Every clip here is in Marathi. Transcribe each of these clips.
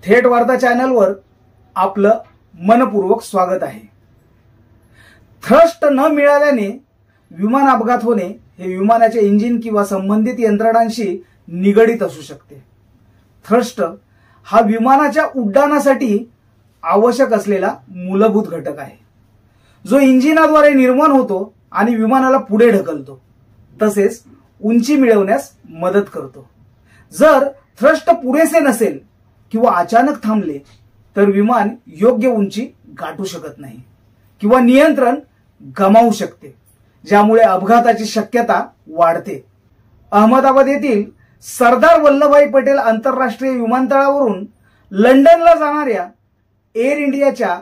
थेट वार्ता चॅनलवर आपलं मनपूर्वक स्वागत आहे। थ्रस्ट न मिळाल्याने विमान अपघात होणे हे विमानाचे इंजिन किंवा संबंधित यंत्रणांशी निगडित असू शकते। थ्रस्ट हा विमानाच्या उड्डाणासाठी आवश्यक असलेला मूलभूत घटक आहे, जो इंजिनाद्वारे निर्माण होतो आणि विमानाला पुढे ढकलतो, तसेच उंची मिळवण्यास मदत करतो। जर थ्रस्ट पुरेसे नसेल किंवा अचानक थांबले तर विमान योग्य उंची गाठू शकत नाही किंवा नियंत्रण गमावू शकते, ज्यामुळे अपघाताची शक्यता वाढते। अहमदाबाद येथील सरदार वल्लभभाई पटेल आंतरराष्ट्रीय विमानतळावरून लंडनला जाणाऱ्या एअर इंडियाच्या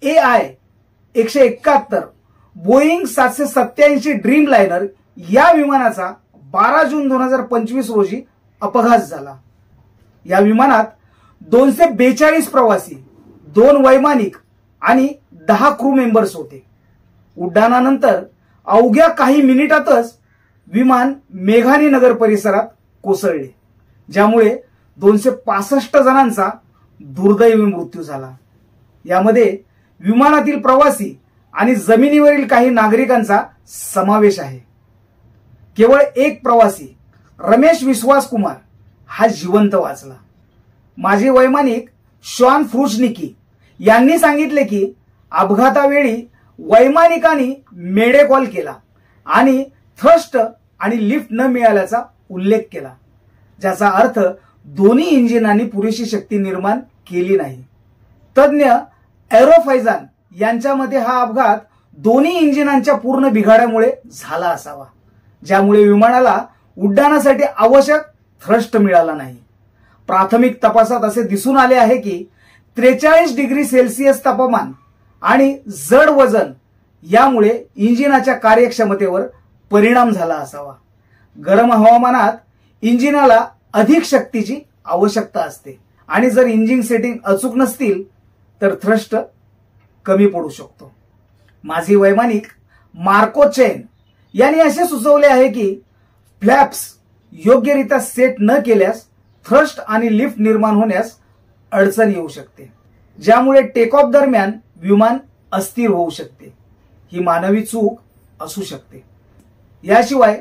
AI-171 बोईंग 787 ड्रीम लाइनर या विमानाचा 12 जून 2025 रोजी अपघात झाला। या विमानात 242 प्रवासी, 2 वैमानिक आणि 10 क्रू मेंबर्स होते। उड्डाणानंतर अवघ्या काही मिनिटातच विमान मेघानी नगर परिसरात कोसळले, ज्यामुळे 265 जणांचा दुर्दैवी मृत्यू झाला। यामध्ये विमानातील प्रवासी आणि जमिनीवरील काही नागरिकांचा समावेश आहे। केवळ एक प्रवासी रमेश विश्वास कुमार हा जिवंत वाचला। माजी वैमानिक शॉन फ्रुजनिकी यांनी सांगितले की अपघातावेळी वैमानिकांनी मेडे कॉल केला आणि थ्रस्ट आणि लिफ्ट न मिळाल्याचा उल्लेख केला, ज्याचा अर्थ दोन्ही इंजिनांनी पुरेशी शक्ती निर्माण केली नाही। तज्ञ एरोफैजान यांच्या मते हा अपघात दोन्ही इंजिनांच्या पूर्ण बिघाडामुळे झाला असावा, ज्यामुळे विमानाला उड्डाणासाठी आवश्यक थ्रस्ट मिळाला नाही। प्राथमिक तपासात असे दिसून आले आहे की 43 डिग्री सेल्सिअस तापमान आणि जड वजन यामुळे इंजिनाच्या कार्यक्षमतेवर परिणाम झाला असावा। गरम हवामानात इंजिनाला अधिक शक्तीची आवश्यकता असते आणि जर इंजिन सेटिंग अचूक नसतील तर थ्रस्ट कमी पडू शकतो। माजी वैमानिक मार्को चेन यांनी असे सुचवले आहे की फ्लॅप्स योग्यरित्या सेट न केल्यास थ्रस्ट आणि लिफ्ट निर्माण होण्यास अडचण येऊ शकते, ज्यामुळे टेक ऑफ दरम्यान विमान अस्थिर होऊ शकते। ही मानवी चूक असू शकते। याशिवाय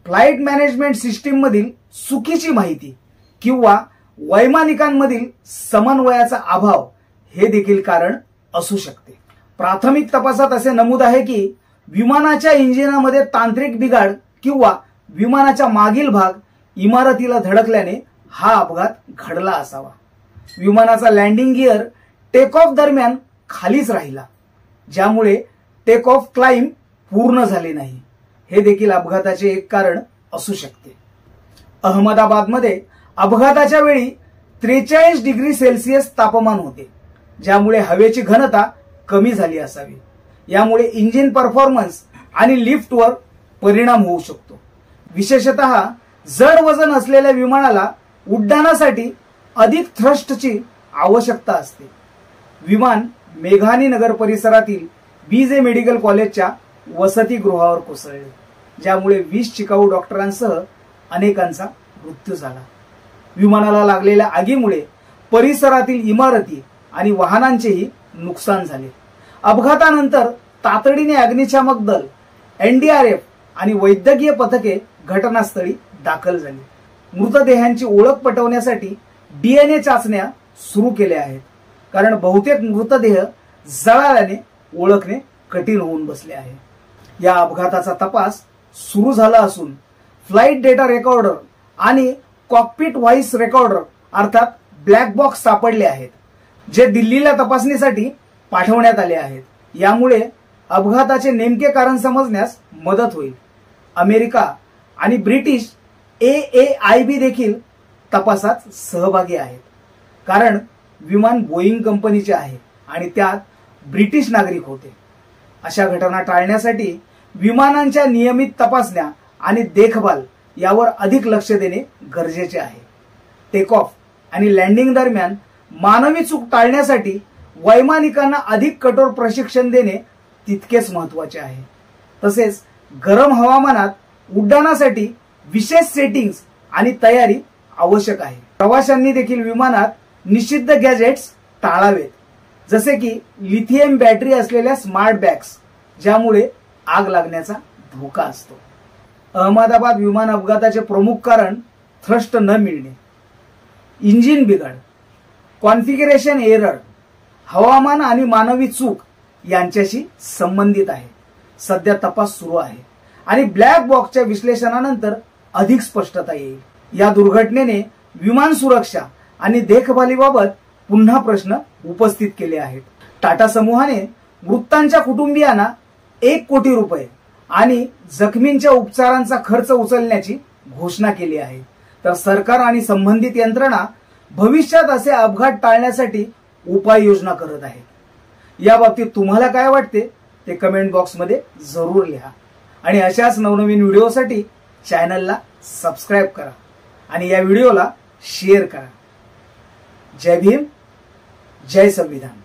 फ्लाइट मॅनेजमेंट सिस्टीम मधील चुकीची माहिती किंवा वैमानिकांमधील समन्वयाचा अभाव हे देखील कारण असू शकते। प्राथमिक तपासात असे नमूद आहे की विमानाच्या इंजिनामध्ये तांत्रिक बिघाड किंवा विमानाच्या मागील भाग इमारतीला धडकल्याने हा अपघात घडला असावा। विमानाचा लँडिंग गिअर टेक ऑफ दरम्यान खालीच राहिला, ज्यामुळे टेक ऑफ क्लाइंब पूर्ण झाले नाही। हे देखील अपघाताचे एक कारण असू शकते। अहमदाबादमध्ये अपघाताच्या वेळी 43 डिग्री सेल्सिअस तापमान होते, ज्यामुळे हवेची घनता कमी झाली असावी। यामुळे इंजिन परफॉर्मन्स आणि लिफ्टवर परिणाम होऊ शकतो। विशेषतः जड वजन असलेल्या विमानाला उड्डाणासाठी अधिक थ्रस्टची आवश्यकता असते। विमान मेघानी नगर परिसरातील BJ मेडिकल कॉलेजच्या वसतिगृहावर कोसळले, ज्यामुळे 20 शिकाऊ डॉक्टरांसह अनेकांचा मृत्यू झाला। विमानाला लागलेल्या आगीमुळे परिसरातील इमारती आणि वाहनांचेही नुकसान झाले। अपघातानंतर तातडीने अग्निशामक दल, NDRF आणि वैद्यकीय पथके घटनास्थळी दाखल झाली। मृतदेहांची ओळख पटवण्यासाठी DNA चाचण्या सुरू केल्या आहेत, कारण बहुतेक मृतदेह जळाल्याने ओळखणे कठीण होऊन बसले आहे। या अपघाताचा तपास सुरू झाला असून फ्लाइट डेटा रेकॉर्डर आणि कॉकपिट व्हॉइस रेकॉर्डर अर्थात ब्लॅक बॉक्स सापडले आहेत, जे दिल्लीला तपासणीसाठी पाठवण्यात आले आहेत। यामुळे अपघाताचे नेमके कारण समजण्यास मदत होईल। अमेरिका आणि ब्रिटिश AAIB देखील तपासात सहभागी आहेत, कारण विमान बोईंग कंपनीचे आहे आणि त्यात ब्रिटिश नागरिक होते। अशा घटना टाळण्यासाठी विमानांच्या नियमित तपासण्या आणि देखभाल यावर अधिक लक्ष देणे गरजेचे आहे। टेक ऑफ आणि लँडिंग दरम्यान मानवी चूक टाळण्यासाठी वैमानिकांना अधिक कठोर प्रशिक्षण देणे तितकेच महत्त्वाचे आहे। तसेच गरम हवामानात उड्डाणासाठी विशेष सेटिंग्स आणि तयारी आवश्यक आहे। प्रवाशांनी देखील विमानात निषिद्ध गॅजेट्स टाळावेत, जसे की लिथियम बॅटरी असलेल्या स्मार्ट बॅग्स, ज्यामुळे आग लागण्याचा धोका असतो. अहमदाबाद विमान अपघाताचे प्रमुख कारण थ्रस्ट न मिळणे, इंजिन बिघाड, कॉन्फिगरेशन एरर, हवामान आणि मानवी चूक यांच्याशी संबंधित आहे. सध्या तपास सुरू आहे आणि ब्लॅक बॉक्सच्या विश्लेषणानंतर अधिक स्पष्टता येईल. या दुर्घटनेने विमान सुरक्षा आणि देखभालीबाबत पुन्हा प्रश्न उपस्थित केले आहेत. टाटा समूहाने मृतांच्या कुटुंबियांना 1 कोटी रुपये आणि जखमींच्या उपचारांचा खर्च उचलण्याची घोषणा केली आहे. तर सरकार आणि संबंधित यंत्रणा भविष्यात असे अपघात टाळण्यासाठी उपाययोजना करत आहेत. याबाबतीत तुम्हाला काय वाटते ते कमेंट बॉक्समध्ये जरूर लिहा आणि अशाच नवनवीन व्हिडिओसाठी चॅनलला सबस्क्राईब करा आणि या व्हिडिओला शेअर करा. जय भीम, जय संविधान.